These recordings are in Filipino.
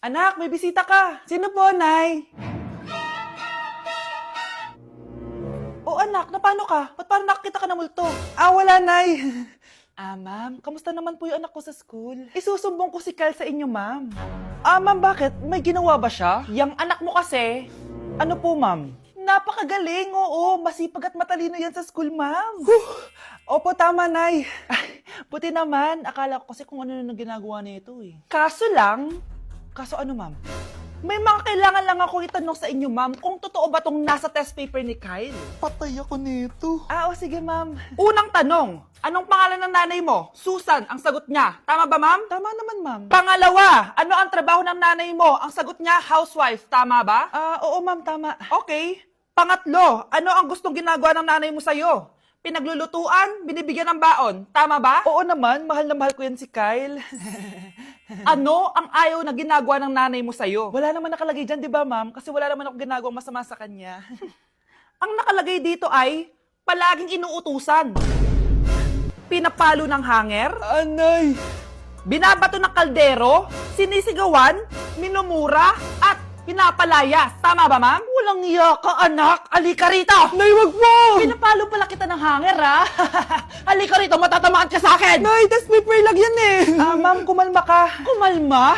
Anak, may bisita ka. Sino po, Nay? O anak, na paano ka? Ba't parang nakakita ka ng multo? Wala, Nay. Ma'am, kamusta naman po yung anak ko sa school? Isusumbong ko si Kyle sa inyo, ma'am. Ma'am, bakit? May ginawa ba siya? Yang anak mo kasi. Ano po, ma'am? Napakagaling, oo. Masipag at matalino yan sa school, ma'am. Opo, tama, Nay. Buti naman. Akala ko kasi kung ano nang ginagawa nito eh. Kaso ano, ma'am? May mga kailangan lang ako itanong sa inyo, ma'am, kung totoo ba tong nasa test paper ni Kyle? Patay ako nito. O sige, ma'am. Unang tanong, anong pangalan ng nanay mo? Susan, ang sagot niya. Tama ba, ma'am? Tama naman, ma'am. Pangalawa, ano ang trabaho ng nanay mo? Ang sagot niya, housewife. Tama ba? Oo, ma'am, tama. Okay. Pangatlo, ano ang gustong ginagawa ng nanay mo sa'yo? Pinaglulutuan, binibigyan ng baon. Tama ba? Oo naman, mahal na mahal ko yan si Kyle. Ano ang ayaw na ginagawa ng nanay mo sa'yo? Wala naman nakalagay dyan, di ba, ma'am? Kasi wala naman ako ginagawang masama sa kanya. Ang nakalagay dito ay, palaging inuutusan. Pinapalo ng hanger. Anay! Binabato ng kaldero. Sinisigawan. Minumura. At pinapalayas. Tama ba, ma'am? Walang iya ka, anak. Halika rito. Nay, wag mo! Pinapalo pala kita ng hanger, ha? Halika rito, matatamaan ka sa akin. Nay, test paper lang yan eh! Ma'am, kumalma ka. Kumalma?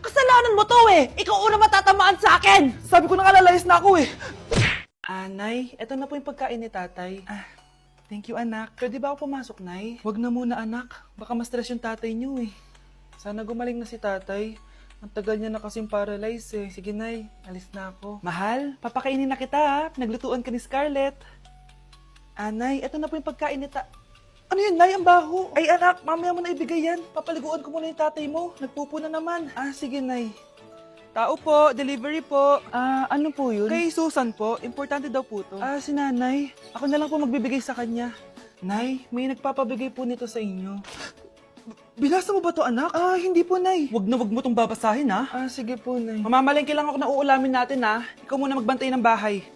Kasalanan mo to eh. Ikaw una matatamaan sa akin. Sabi ko nakalayas na ako eh. Nay, eto na po yung pagkain ni tatay. Thank you, anak. Pwede ba ako pumasok, Nay? Wag na muna, anak. Baka ma-stress yung tatay niyo eh. Sana gumaling na si tatay. Ang tagal niya na kasing paralyzed eh. Sige, Nay. Alis na ako. Mahal, papakainin na kita ha. Pinaglutuan ka ni Scarlett. Nay, eto na po yung pagkain ni Ano yun, Nay? Ang baho. Ay, anak, mamaya mo na ibigay yan. Papaliguan ko muna yung tatay mo. Nagpupo na naman. Sige, Nay. Tao po, delivery po. Ano po yun? Kay Susan po, importante daw po to. Si nanay. Ako na lang po magbibigay sa kanya. Nay, may nagpapabigay po nito sa inyo. Binasa mo ba to, anak? Hindi po, Nay. Wag na wag mo tong babasahin, ha? Sige po, Nay. Mamamalengke lang ako na uulamin natin, ha? Ikaw muna magbantay ng bahay.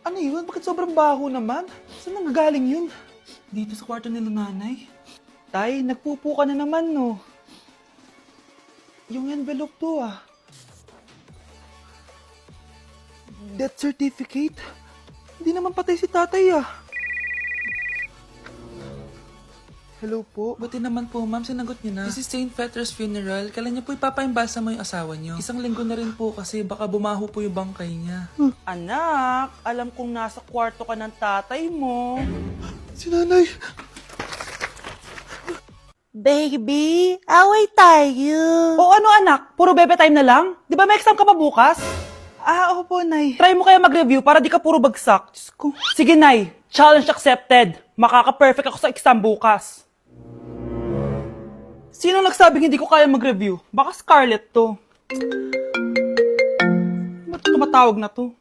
Ano yun? Bakit sobrang baho naman? Saan nanggagaling yun? Dito sa kwarto nila nanay. Tay, nagpupo ka na naman, no? Yung envelope to, Death certificate? Hindi naman patay si tatay, Hello po. Buti naman po, ma'am. Sinagot niyo na. This is St. Peter's Funeral. Kailan niyo po ipapaimbasa mo yung asawa niyo? Isang linggo na rin po kasi baka bumaho po yung bangkay niya. Anak, alam kong nasa kwarto ka ng tatay mo. Si nanay! Baby, away tayo. O ano anak? Puro bebe time na lang? Di ba may exam ka pa bukas? Opo, Nay. Try mo kaya mag-review para di ka puro bagsak. Diyos ko. Sige, Nay. Challenge accepted. Makaka-perfect ako sa exam bukas. Sino nagsabing hindi ko kaya mag-review? Baka Scarlett to. Ba't tumatawag na to?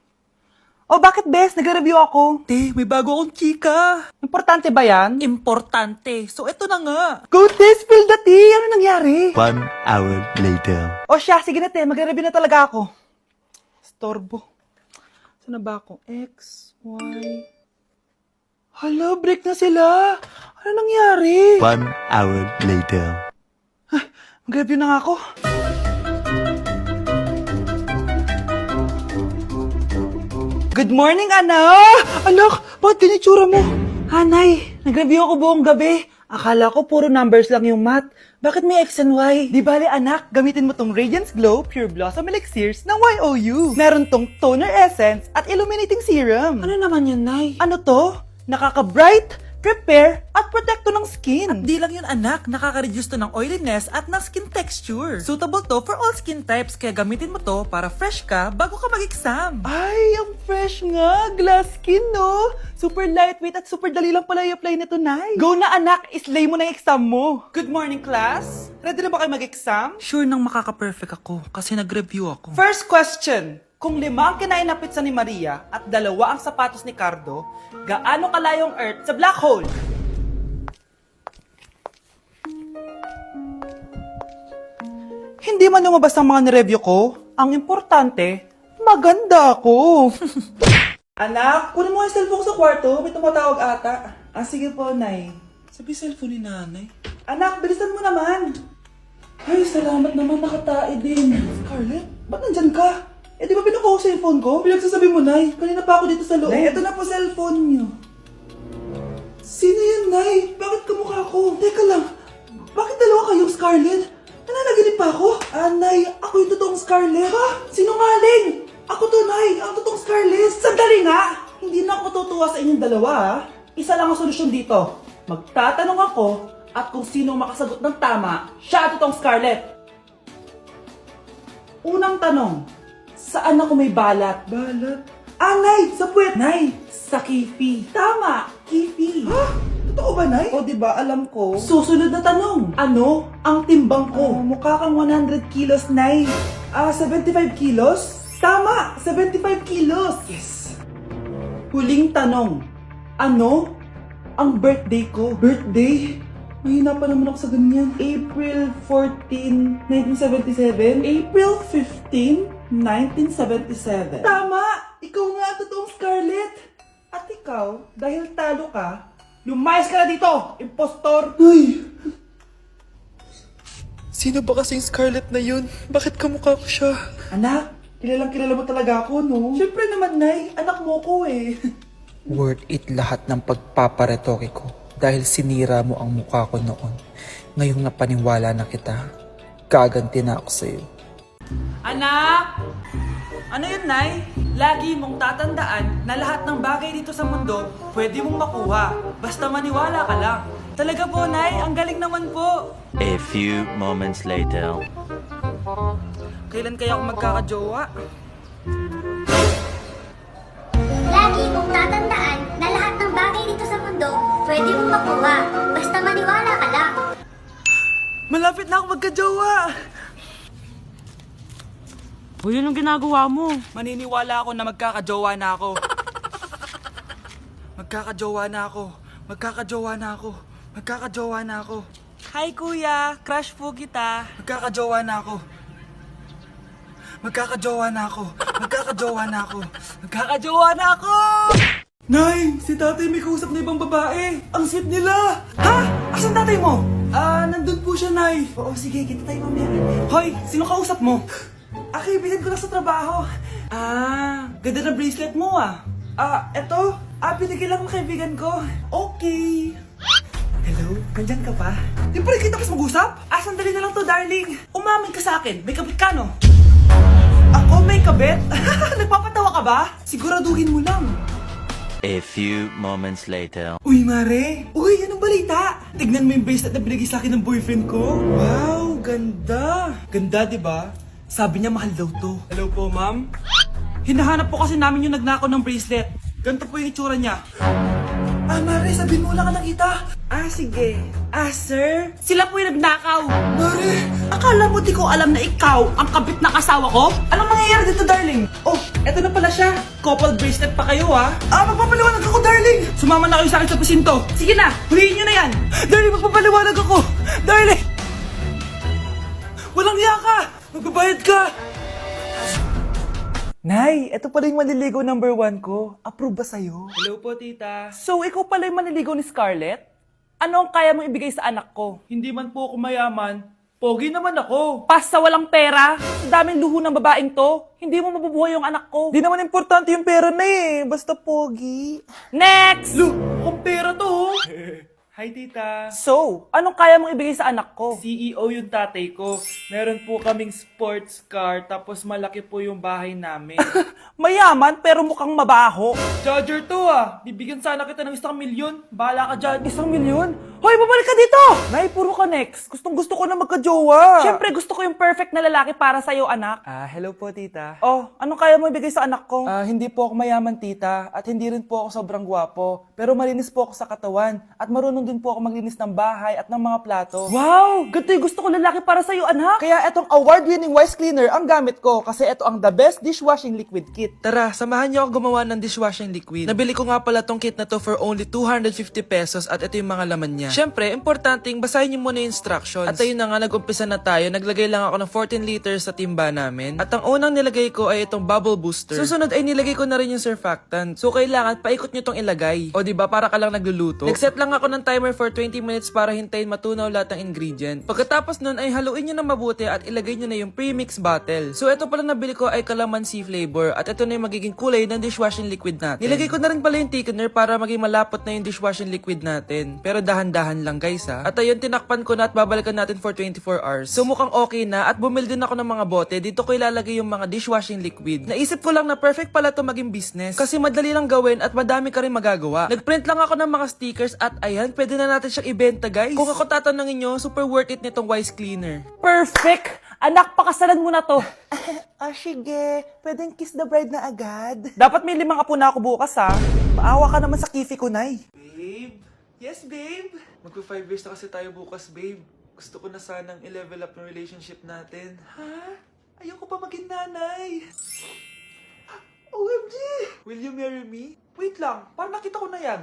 Bakit, Bes? Nag-review ako. Te, may bago akong chika! Importante ba yan? Importante! So, eto na nga! Go, Te! Spill the tea! Ano nangyari? 1 hour later. Siya, sige na, Te. Mag-review na talaga ako. Storbo. Saan na ba ako? X, Y... Hala, break na sila! Ano nangyari? 1 hour later. Mag-review na nga ako. Good morning, anak! Anak, bakit ganitsura mo? Hanay, nag-review ako buong gabi. Akala ko puro numbers lang yung math. Bakit may X and Y? Di bale, anak, gamitin mo tong Radiance Glow Pure Blossom Elixirs ng YOU. Meron tong toner essence at illuminating serum. Ano naman yun, Nay? Ano to? Nakaka-bright, repair, at protecto ng skin. At di lang yun anak, nakaka-reduce to ng oiliness at ng skin texture. Suitable to for all skin types kaya gamitin mo to para fresh ka bago ka mag-exam. Ay, ang fresh nga. Glass skin, no? Super lightweight at super dali lang pala i-apply nito, Nay. Go na, anak. Islay mo na yung exam mo. Good morning, class. Ready na ba kayo mag-exam? Sure nang makaka-perfect ako kasi nag-review ako. First question. Kung 5 ang kinain na pizza ni Maria at 2 ang sapatos ni Cardo, gaano kalayo ang Earth sa black hole? Hindi man lumabas ang mga nireview ko. Ang importante, maganda ako. Anak, kunin mo yung cellphone ko sa kwarto. May tumatawag ata. Sige po, Nay. Sabi cellphone ni nanay. Anak, bilisan mo naman. Ay, salamat naman, nakatae din. Scarlett, ba't nandyan ka? Eh, di ba pinukuha ko sa cellphone ko? Pinagsasabi mo, Nay. Kanina pa ako dito sa loob. Nay, eto na po cellphone niyo. Sino yan, Nay? Bakit kamukha ko? Teka lang, bakit dalawa kayong Scarlett? Nananaginip pa ako? Ah, Nay, ako yung totoong Scarlett. Ha? Sinungaling! Ako to, Nay, ang totoong Scarlett. Sandali nga! Hindi na ako tutuwa sa inyong dalawa, ha? Isa lang ang solusyon dito. Magtatanong ako at kung sino ang makasagot ng tama, siya ang totoong Scarlett. Unang tanong, saan ako may balat? Balat? Ah, Nay! Sa puwet! Nay! Sa kifi. Tama! Kifi. Ha? Totoo ba, Nay? O, diba, alam ko. Susunod na tanong. Ano ang timbang ko? Mukha kang 100 kilos, Nay. 75 kilos? Tama! 75 kilos! Yes! Huling tanong. Ano ang birthday ko? Birthday? Mahina pa naman ako sa ganyan. April 14, 1977? April 15, 1977. Tama! Ikaw nga ang totoong Scarlett! At ikaw, dahil talo ka, lumayas ka na dito! Impostor! Ay! Sino ba kasing Scarlett na yun? Bakit kamukha ko siya? Anak, kilalang kilala mo talaga ako, no? Siyempre naman, Nay. Anak mo ko eh. Worth it lahat ng pagpaparetoke ko dahil sinira mo ang mukha ko noon. Ngayong napaniwala na kita, gaganti na ako sa'yo. Anak! Ano yun, Nay? Lagi mong tatandaan na lahat ng bagay dito sa mundo pwede mong makuha. Basta maniwala ka lang. Talaga po, Nay. Ang galing naman po. A few moments later. Kailan kaya ako magkakajowa? Lagi mong tatandaan na lahat ng bagay dito sa mundo pwede mong makuha. Basta maniwala ka lang. Malapit na ako magkajowa! Uy, anong ginagawa mo? Maniniwala ako na magkakajowa na ako. Magkakajowa na ako. Magkakajowa na ako. Magkakajowa na ako. Hi, kuya. Crush po kita. Magkakajowa na ako. Magkakajowa na ako. Magkakajowa na ako. Magkakajowa na ako! Nay, si tatay may kausap na ibang babae. Ang sweet nila. Ha? Asan tatay mo? Nandun po siya, Nay. Oo, sige. Kita tayo mamaya. Hoy, sino kausap mo? Kaibigan ko na sa trabaho. Ganda ng bracelet mo ah. Eto. Binigay lang ng kaibigan ko. Okay. Hello? Nandyan ka pa? Di pa rin kita kasi mag-usap? Sandali na lang to, darling. Umamin ka sa akin. May kabit ka, no? Ako may kabet? Nagpapatawa ka ba? Siguraduhin mo lang. A few moments later. Uy, Mare! Uy, anong balita? Tignan mo yung bracelet na binigay sa akin ng boyfriend ko. Wow, ganda! Ganda, di ba? Sabi niya mahal daw to. Hello po, ma'am. Hinahanap po kasi namin yung nagnakaw ng bracelet. Ganito po yung itsura niya. Mare, sabihin mo lang ka nakita. Sige. Sir? Sila po yung nagnakaw. Mare! Akala mo di ko alam na ikaw ang kabit na kasawa ko? Anong mangyayari dito, darling? Oh, eto na pala siya. Couple bracelet pa kayo, ha? Magpapaliwanag ako, darling! Sumama na kayo sa akin sa presinto. Sige na, huliin nyo na yan. Darling, magpapaliwanag ako. Darling! Walang hiya ka! Magbabayad ka! Nay, eto pala yung manliligaw number 1 ko. Approve ba sa'yo? Hello po, tita. So, ikaw pala yung manliligaw ni Scarlett? Ano ang kaya mong ibigay sa anak ko? Hindi man po ako mayaman, pogi naman ako. Pas sa walang pera, sa daming luho ng babaeng to, hindi mo mabubuhay yung anak ko. Di naman importante yung pera na eh, basta pogi. Next! Lu, mukhang pera to, oh. Hi, tita. So, anong kaya mong ibigay sa anak ko? CEO yung tatay ko. Meron po kaming sports car, tapos malaki po yung bahay namin. Mayaman pero mukhang mabaho. Charger to ah! Bibigyan sana kita ng 1 milyon. Bahala ka dyan. 1 milyon? Hoy, babalik ka dito! Nay, puro ka next. Gustong gusto ko na magka-jowa. Siyempre, gusto ko yung perfect na lalaki para sa'yo, anak. Hello po, tita. Oh, anong kaya mo ibigay sa anak ko? Hindi po ako mayaman, tita. At hindi rin po ako sobrang gwapo. Pero malinis po ako sa katawan. At marunong din po ako maglinis ng bahay at ng mga plato. Wow! Ganito yung gusto ko lalaki para sa'yo, anak. Kaya etong award-winning Wise Cleaner ang gamit ko. Kasi ito ang the best dishwashing liquid kit. Tara, samahan niyo ako gumawa ng dishwashing liquid. Nabili ko nga pala tong kit na to for only 250 pesos at ito yung mga laman niya. Siyempre, importanteng basahin niyo muna yung instructions. At ayun na nga, nag-umpisa na tayo. Naglagay lang ako ng 14 liters sa timba namin. At ang unang nilagay ko ay itong bubble booster. Susunod ay nilagay ko na rin yung surfactant. So kailangan paikot niyo tong ilagay. O diba, para ka lang nagluluto. Nag-set lang ako ng timer for 20 minutes para hintayin matunaw lahat ng ingredient. Pagkatapos nun ay haluin niyo na mabuti at ilagay niyo na yung premix bottle. So ito pala nabili ko ay calamansi flavor at ito na yung magiging kulay ng dishwashing liquid natin. Nilagay ko na rin pala yung thickener para maging malapot na yung dishwashing liquid natin. Pero dahan-dahan lang guys ha. At ayun, tinakpan ko na at babalikan natin for 24 hours. So mukhang okay na at bumili din ako ng mga bote. Dito ko ilalagay yung mga dishwashing liquid. Naisip ko lang na perfect pala to maging business. Kasi madali lang gawin at madami ka rin magagawa. Nagprint lang ako ng mga stickers at ayan, pwede na natin siyang ibenta guys. Kung ako tatanungin nyo, super worth it nitong Wise Cleaner. Perfect! Anak, pakasalan mo na to. Sige. Pwedeng kiss the bride na agad. Dapat may 5 apo na ako bukas ha. Maawa ka naman sa kifi ko, Nay. Babe? Yes, babe? Magpa 5 years na kasi tayo bukas, babe. Gusto ko na sanang i-level up yung relationship natin. Ha? Ayoko pa maging nanay. OMG! Will you marry me? Wait lang, parang nakita ko na yan.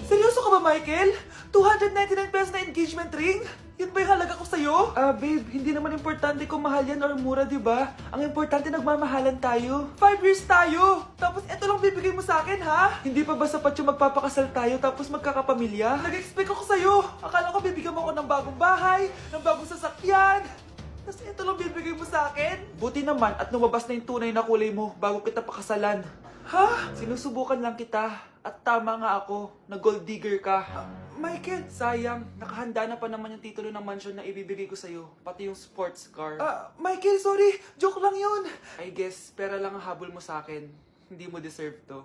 Seryoso ka ba, Michael? 299 pesos na engagement ring? Yun ba yung halaga ko sa'yo? Babe, hindi naman importante kung mahal yan or mura, di ba? Ang importante, nagmamahalan tayo. 5 years tayo! Tapos eto lang bibigay mo sa akin, ha? Hindi pa ba sapat yung magpapakasal tayo tapos magkakapamilya? Nag-expect ako sa'yo! Akala ko bibigyan mo ako ng bagong bahay, ng bagong sasakyan. Tapos ito lang bibigay mo sa akin? Buti naman at lumabas na yung tunay na kulay mo bago kita pakasalan. Ha? Sinusubukan lang kita. At tama nga ako, na gold digger ka. Michael, sayang. Nakahanda na pa naman yung titulo ng mansion na ibibigay ko sa'yo. Pati yung sports car. Michael, sorry. Joke lang yun. I guess, pera lang ang habol mo sa akin. Hindi mo deserve to.